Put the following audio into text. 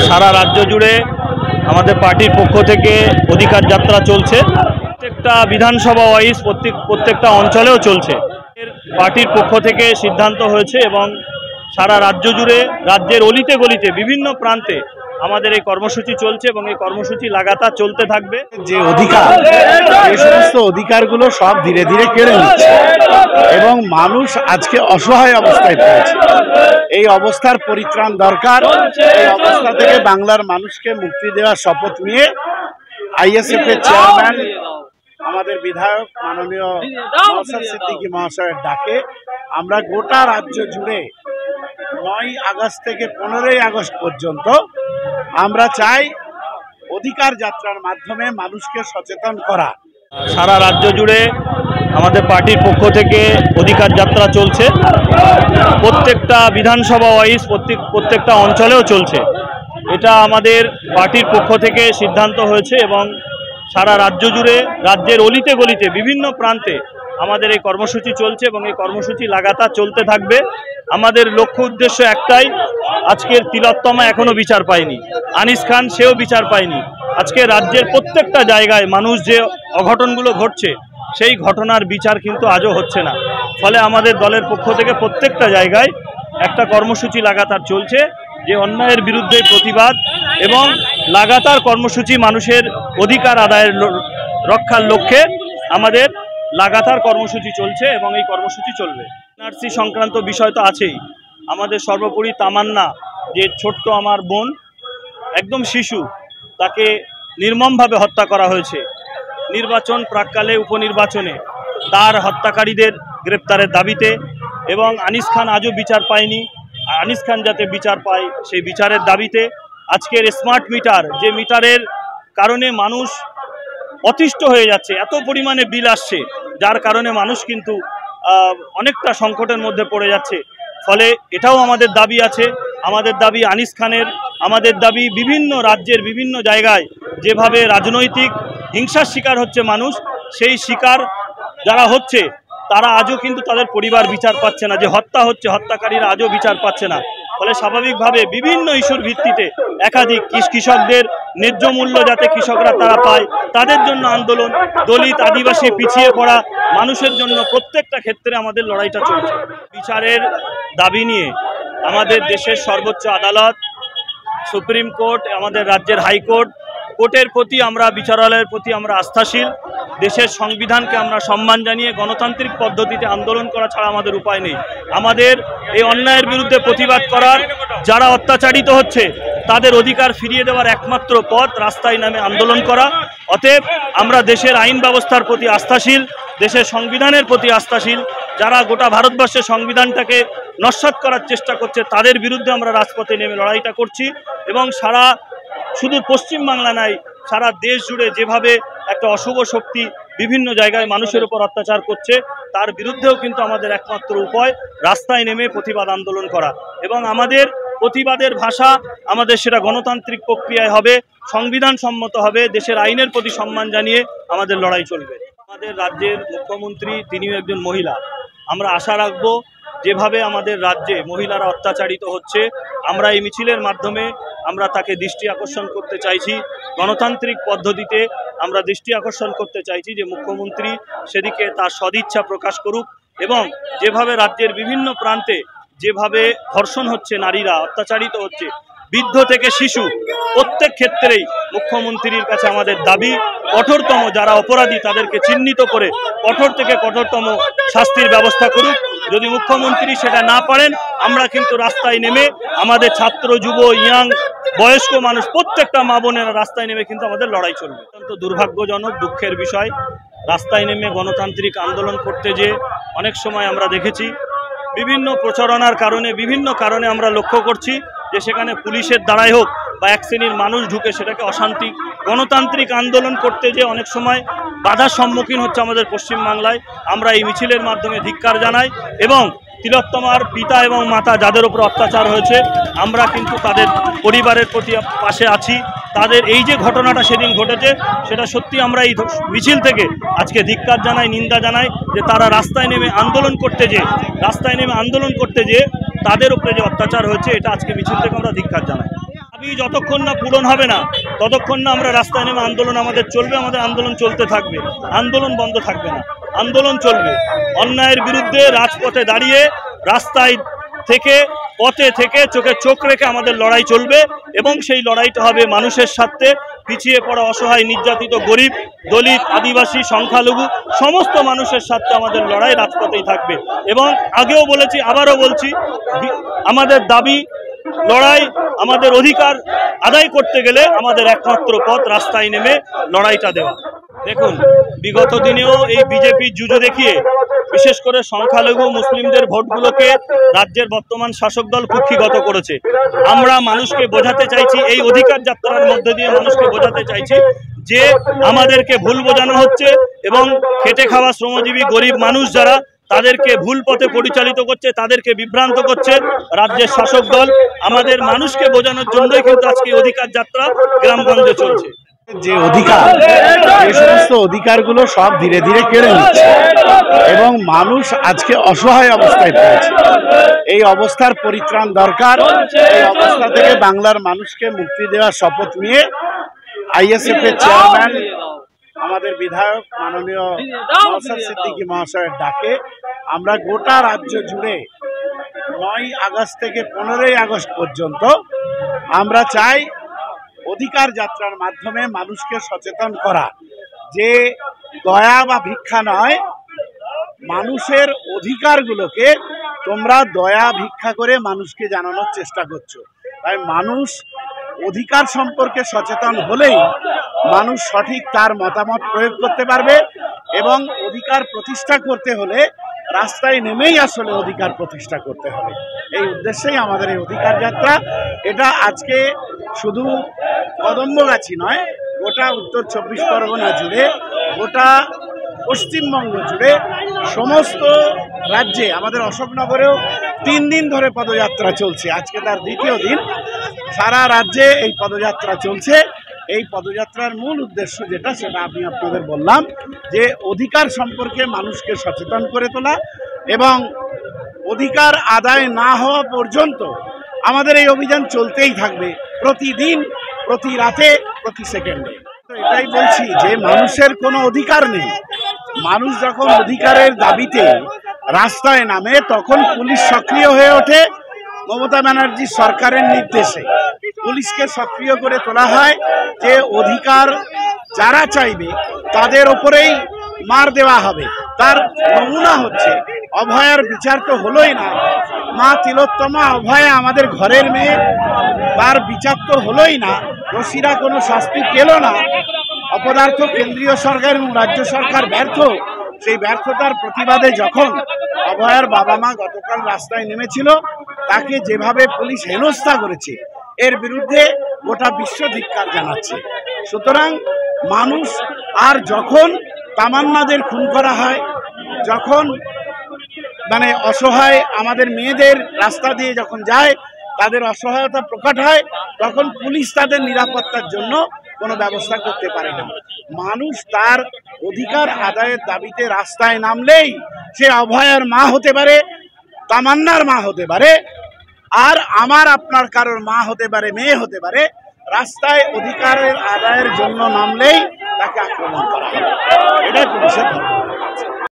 সারা রাজ্য জুড়ে আমাদের পার্টির পক্ষ থেকে অধিকার যাত্রা চলছে। প্রত্যেকটা বিধানসভা ওয়াইজ প্রত্যেকটা অঞ্চলেও চলছে। পার্টির পক্ষ থেকে সিদ্ধান্ত হয়েছে এবং সারা রাজ্য জুড়ে রাজ্যের অলিতে গলিতে বিভিন্ন প্রান্তে আমাদের এই কর্মসূচি চলছে এবং এই কর্মসূচি লাগাতার চলতে থাকবে। যে অধিকার, এই সমস্ত অধিকারগুলো সব ধীরে ধীরে কেড়ে নিচ্ছে এবং মানুষ আজকে অসহায় অবস্থায় পড়েছে। এই অবস্থার পরিত্রাণ দরকার। এই অবস্থা থেকে বাংলার মানুষকে মুক্তি দেওয়ার শপথ নিয়ে আইএসএফ এর চেয়ারম্যান আমাদের বিধায়ক মাননীয় নওশাদ সিদ্দিকী মহাশয়ের ডাকে আমরা গোটা রাজ্য জুড়ে 9 আগস্ট থেকে 15ই আগস্ট পর্যন্ত আমরা চাই অধিকার যাত্রার মাধ্যমে মানুষকে সচেতন করা। সারা রাজ্য জুড়ে আমাদের পার্টির পক্ষ থেকে অধিকার যাত্রা চলছে। প্রত্যেকটা বিধানসভা ওয়াইজ প্রত্যেকটা অঞ্চলেও চলছে। এটা আমাদের পার্টির পক্ষ থেকে সিদ্ধান্ত হয়েছে এবং সারা রাজ্য জুড়ে রাজ্যের অলিতে গলিতে বিভিন্ন প্রান্তে আমাদের এই কর্মসূচি চলছে এবং এই কর্মসূচি লাগাতার চলতে থাকবে। আমাদের লক্ষ্য উদ্দেশ্য একটাই, আজকের তিলোত্তমা এখনো বিচার পায়নি, আনিস খান সেও বিচার পায়নি। আজকে রাজ্যের প্রত্যেকটা জায়গায় মানুষ যে অঘটনগুলো ঘটছে সেই ঘটনার বিচার কিন্তু আজও হচ্ছে না। ফলে আমাদের দলের পক্ষ থেকে প্রত্যেকটা জায়গায় একটা কর্মসূচি লাগাতার চলছে, যে অন্যায়ের বিরুদ্ধে প্রতিবাদ এবং লাগাতার কর্মসূচি মানুষের অধিকার আদায়ের রক্ষার লক্ষ্যে আমাদের লাগাতার কর্মসূচি চলছে এবং এই কর্মসূচি চলবে। এনআরসি সংক্রান্ত বিষয় তো আছেই। আমাদের সর্বোপরি তামান্না, যে ছোট্ট আমার বোন, একদম শিশু, তাকে নির্মমভাবে হত্যা করা হয়েছে নির্বাচন প্রাক্কালে, উপনির্বাচনে, তার হত্যাকারীদের গ্রেপ্তারের দাবিতে এবং আনিস খান আজও বিচার পায়নি। আনিস খান যাতে বিচার পায় সেই বিচারের দাবিতে আজকের স্মার্ট মিটার, যে মিটারের কারণে মানুষ অতিষ্ঠ হয়ে যাচ্ছে, এত পরিমাণে বিল আসছে যার কারণে মানুষ কিন্তু অনেকটা সংকটের মধ্যে পড়ে যাচ্ছে। ফলে এটাও আমাদের দাবি আছে। আমাদের দাবি আনিস খানের, আমাদের দাবি বিভিন্ন রাজ্যের বিভিন্ন জায়গায় যেভাবে রাজনৈতিক হিংসার শিকার হচ্ছে মানুষ, সেই শিকার যারা হচ্ছে তারা আজও কিন্তু তাদের পরিবার বিচার পাচ্ছে না, যে হত্যা হচ্ছে হত্যাকারীরা আজও বিচার পাচ্ছে না। ফলে স্বাভাবিকভাবে বিভিন্ন ইস্যুর ভিত্তিতে একাধিক কৃষকদের ন্যায্য মূল্য যাতে কৃষকরা তারা পায়, তাদের জন্য আন্দোলন, দলিত আদিবাসী পিছিয়ে পড়া মানুষের জন্য প্রত্যেকটা ক্ষেত্রে আমাদের লড়াইটা চলছে। বিচারের দাবি নিয়ে আমাদের দেশের সর্বোচ্চ আদালত, সুপ্রিম কোর্ট, আমাদের রাজ্যের হাইকোর্ট, কোর্টের প্রতি আমরা, বিচারালয়ের প্রতি আমরা আস্থাশীল। দেশের সংবিধানকে আমরা সম্মান জানিয়ে গণতান্ত্রিক পদ্ধতিতে আন্দোলন করা ছাড়া আমাদের উপায় নেই। আমাদের এই অন্যায়ের বিরুদ্ধে প্রতিবাদ করার, যারা অত্যাচারিত হচ্ছে তাদের অধিকার ফিরিয়ে দেওয়ার একমাত্র পথ রাস্তায় নামে আন্দোলন করা। অতএব আমরা দেশের আইন ব্যবস্থার প্রতি আস্থাশীল, দেশের সংবিধানের প্রতি আস্থাশীল। যারা গোটা ভারতবর্ষের সংবিধানটাকে নস্যাৎ করার চেষ্টা করছে তাদের বিরুদ্ধে আমরা রাজপথে নেমে লড়াইটা করছি এবং শুধু পশ্চিমবাংলা নয়, সারা দেশ জুড়ে যেভাবে একটা অশুভ শক্তি বিভিন্ন জায়গায় মানুষের উপর অত্যাচার করছে তার বিরুদ্ধেও কিন্তু আমাদের একমাত্র উপায় রাস্তায় নেমে প্রতিবাদ আন্দোলন করা এবং আমাদের প্রতিবাদের ভাষা আমাদের সেটা গণতান্ত্রিক প্রক্রিয়ায় হবে, সংবিধান সম্মত হবে, দেশের আইনের প্রতি সম্মান জানিয়ে আমাদের লড়াই চলবে। আমাদের রাজ্যের মুখ্যমন্ত্রী, তিনিও একজন মহিলা। আমরা আশা রাখব যেভাবে আমাদের রাজ্যে মহিলারা অত্যাচারিত হচ্ছে, আমরা এই মিছিলের মাধ্যমে আমরা তাকে দৃষ্টি আকর্ষণ করতে চাইছি। গণতান্ত্রিক পদ্ধতিতে আমরা দৃষ্টি আকর্ষণ করতে চাইছি যে মুখ্যমন্ত্রী সেদিকে তার সদিচ্ছা প্রকাশ করুক এবং যেভাবে রাজ্যের বিভিন্ন প্রান্তে যেভাবে ধর্ষণ হচ্ছে, নারীরা অত্যাচারিত হচ্ছে, বৃদ্ধ থেকে শিশু, প্রত্যেক ক্ষেত্রেই মুখ্যমন্ত্রীর কাছে আমাদের দাবি কঠোরতম যারা অপরাধী তাদেরকে চিহ্নিত করে কঠোর থেকে কঠোরতম শাস্তির ব্যবস্থা করুক। যদি মুখ্যমন্ত্রী সেটা না পারেন আমরা কিন্তু রাস্তায় নেমে আমাদের ছাত্র, যুব, ইয়াং, বয়স্ক মানুষ, প্রত্যেকটা মা বোনেরা রাস্তায় নেমে কিন্তু আমাদের লড়াই চলবে। অত্যন্ত দুর্ভাগ্যজনক, দুঃখের বিষয়, রাস্তায় নেমে গণতান্ত্রিক আন্দোলন করতে যে অনেক সময় আমরা দেখেছি বিভিন্ন প্রচারণার কারণে, বিভিন্ন কারণে আমরা লক্ষ্য করছি যে সেখানে পুলিশের দ্বারাই হোক বা এক শ্রেণীর মানুষ ঢুকে সেটাকে অশান্তি, গণতান্ত্রিক আন্দোলন করতে যে অনেক সময় বাধার সম্মুখীন হচ্ছে আমাদের পশ্চিমবাংলায়। আমরা এই মিছিলের মাধ্যমে ধিক্কার জানাই এবং তিলোত্তমার পিতা এবং মাতা যাদের উপর অত্যাচার হয়েছে আমরা কিন্তু তাদের পরিবারের প্রতি পাশে আছি। তাদের এই যে ঘটনাটা সেদিন ঘটেছে সেটা সত্যি আমরা এই মিছিল থেকে আজকে ধিক্কার জানাই, নিন্দা জানাই যে তারা রাস্তায় নেমে আন্দোলন করতে যে তাদের উপরে যে অত্যাচার হয়েছে এটা আজকে মিছিল থেকে আমরা ধিক্কার জানাই। দাবি যতক্ষণ না পূরণ হবে না ততক্ষণ না আমরা রাস্তায় নেমে আন্দোলন আমাদের চলবে, আমাদের আন্দোলন চলতে থাকবে, আন্দোলন বন্ধ থাকবে না, আন্দোলন চলবে। অন্যায়ের বিরুদ্ধে রাজপথে দাঁড়িয়ে রাস্তায় থেকে পথে থেকে চোখে চোখ রেখে আমাদের লড়াই চলবে এবং সেই লড়াইটা হবে মানুষের স্বার্থে। পিছিয়ে পড়া, অসহায়, নির্যাতিত, গরিব, দলিত, আদিবাসী, সংখ্যালঘু সমস্ত মানুষের স্বার্থে আমাদের লড়াই রাজপথেই থাকবে। এবং আগেও বলেছি, আবারও বলছি, আমাদের দাবি, লড়াই, আমাদের অধিকার আদায় করতে গেলে আমাদের একমাত্র পথ রাস্তায় নেমে লড়াইটা দেওয়া। দেখুন, বিগত দিনেও এই বিজেপির জুজু দেখিয়ে বিশেষ করে সংখ্যালঘু মুসলিমদের ভোটগুলোকে রাজ্যের বর্তমান শাসক দল কুক্ষিগত করেছে। আমরা মানুষকে বোঝাতে চাইছি, এই অধিকার যাত্রার মধ্যে দিয়ে মানুষকে বোঝাতে চাইছি যে আমাদেরকে ভুল বোঝানো হচ্ছে এবং খেটে খাওয়া শ্রমজীবী গরিব মানুষ যারা, তাদেরকে ভুল পথে পরিচালিত করছে, তাদেরকে বিভ্রান্ত করছে রাজ্যের শাসক দল। আমাদের মানুষকে বোঝানোর জন্যই কিন্তু আজকে অধিকার যাত্রা গ্রামগঞ্জে চলছে। যে অধিকার, এই সমস্ত অধিকারগুলো সব ধীরে ধীরে কেড়ে নিচ্ছে এবং মানুষ আজকে অসহায় অবস্থায় পড়েছে। এই অবস্থার পরিত্রাণ দরকার। এই অবস্থা থেকে বাংলার মানুষকে মুক্তি দেওয়ার শপথ নিয়ে আইএসএফ এর চেয়ারম্যান আমাদের বিধায়ক মাননীয় নওশাদ সিদ্দিকী মহাশয়ের ডাকে আমরা গোটা রাজ্য জুড়ে 9 আগস্ট থেকে 15ই আগস্ট পর্যন্ত আমরা চাই অধিকার যাত্রার মাধ্যমে মানুষকে সচেতন করা যে দয়া বা ভিক্ষা নয়, মানুষের অধিকারগুলোকে তোমরা দয়া ভিক্ষা করে মানুষকে জানানোর চেষ্টা করছো। তাই মানুষ অধিকার সম্পর্কে সচেতন হলেই মানুষ সঠিক তার মতামত প্রয়োগ করতে পারবে এবং অধিকার প্রতিষ্ঠা করতে হলে রাস্তায় নেমেই আসলে অধিকার প্রতিষ্ঠা করতে হবে। এই উদ্দেশ্যেই আমাদের এই অধিকার যাত্রা। এটা আজকে শুধু কদম্বগাছি নয়, গোটা উত্তর 24 পরগনা জুড়ে, গোটা পশ্চিমবঙ্গ জুড়ে, সমস্ত রাজ্যে, আমাদের অশোকনগরেও 3 দিন ধরে পদযাত্রা চলছে, আজকে তার 2য় দিন। সারা রাজ্যে এই পদযাত্রা চলছে। এই পদযাত্রার মূল উদ্দেশ্য যেটা, সেটা আমি আপনাদের বললাম যে অধিকার সম্পর্কে মানুষকে সচেতন করে তোলা এবং অধিকার আদায় না হওয়া পর্যন্ত আমাদের এই অভিযান চলতেই থাকবে, প্রতিদিন, প্রতি রাতে, প্রতি সেকেন্ডে। এটাই বলছি যে মানুষের কোনো অধিকার নেই। মানুষ যখন অধিকারের দাবিতে রাস্তায় নামে তখন পুলিশ সক্রিয় হয়ে ওঠে। মমতা ব্যানার্জি সরকারের নির্দেশে পুলিশকে সক্রিয় করে তোলা হয় যে অধিকার যারা চাইবে তাদের ওপরেই মার দেওয়া হবে। তার নমুনা হচ্ছে অভয়ার বিচার তো হলোই না, মা তিলোত্তমা অভয়া আমাদের ঘরের মেয়ে, তার বিচার তো হলোই না, দোষীরা কোনো শাস্তি পেল না। অপদার্থ কেন্দ্রীয় সরকার এবং রাজ্য সরকার ব্যর্থ। সেই ব্যর্থতার প্রতিবাদে যখন অভয়ার বাবা মা গতকাল রাস্তায় নেমেছিল, তাকে যেভাবে পুলিশ হেনস্থা করেছে, এর বিরুদ্ধে গোটা বিশ্ব ধিক্কার জানাচ্ছে। সুতরাং মানুষ আর যখন তামান্নাদের খুন করা হয়, যখন অসহায় আমাদের মেয়েদের রাস্তা দিয়ে যখন যায়, তাদের অসহায়তা প্রকট হয়, তখন পুলিশ তাদের নিরাপত্তার জন্য কোনো ব্যবস্থা করতে পারে না। মানুষ তার অধিকার আদায়ের দাবিতে রাস্তায় নামলেই সে অভয়ার মা হতে পারে, তামান্নার মা হতে পারে, আর আমার আপনার কারোর মা হতে পারে, মেয়ে হতে পারে। রাস্তায় অধিকারের আদায়ের জন্য নামলেই তাকে আক্রমণ করা হবে। এটাই পুলিশের ধর্ম।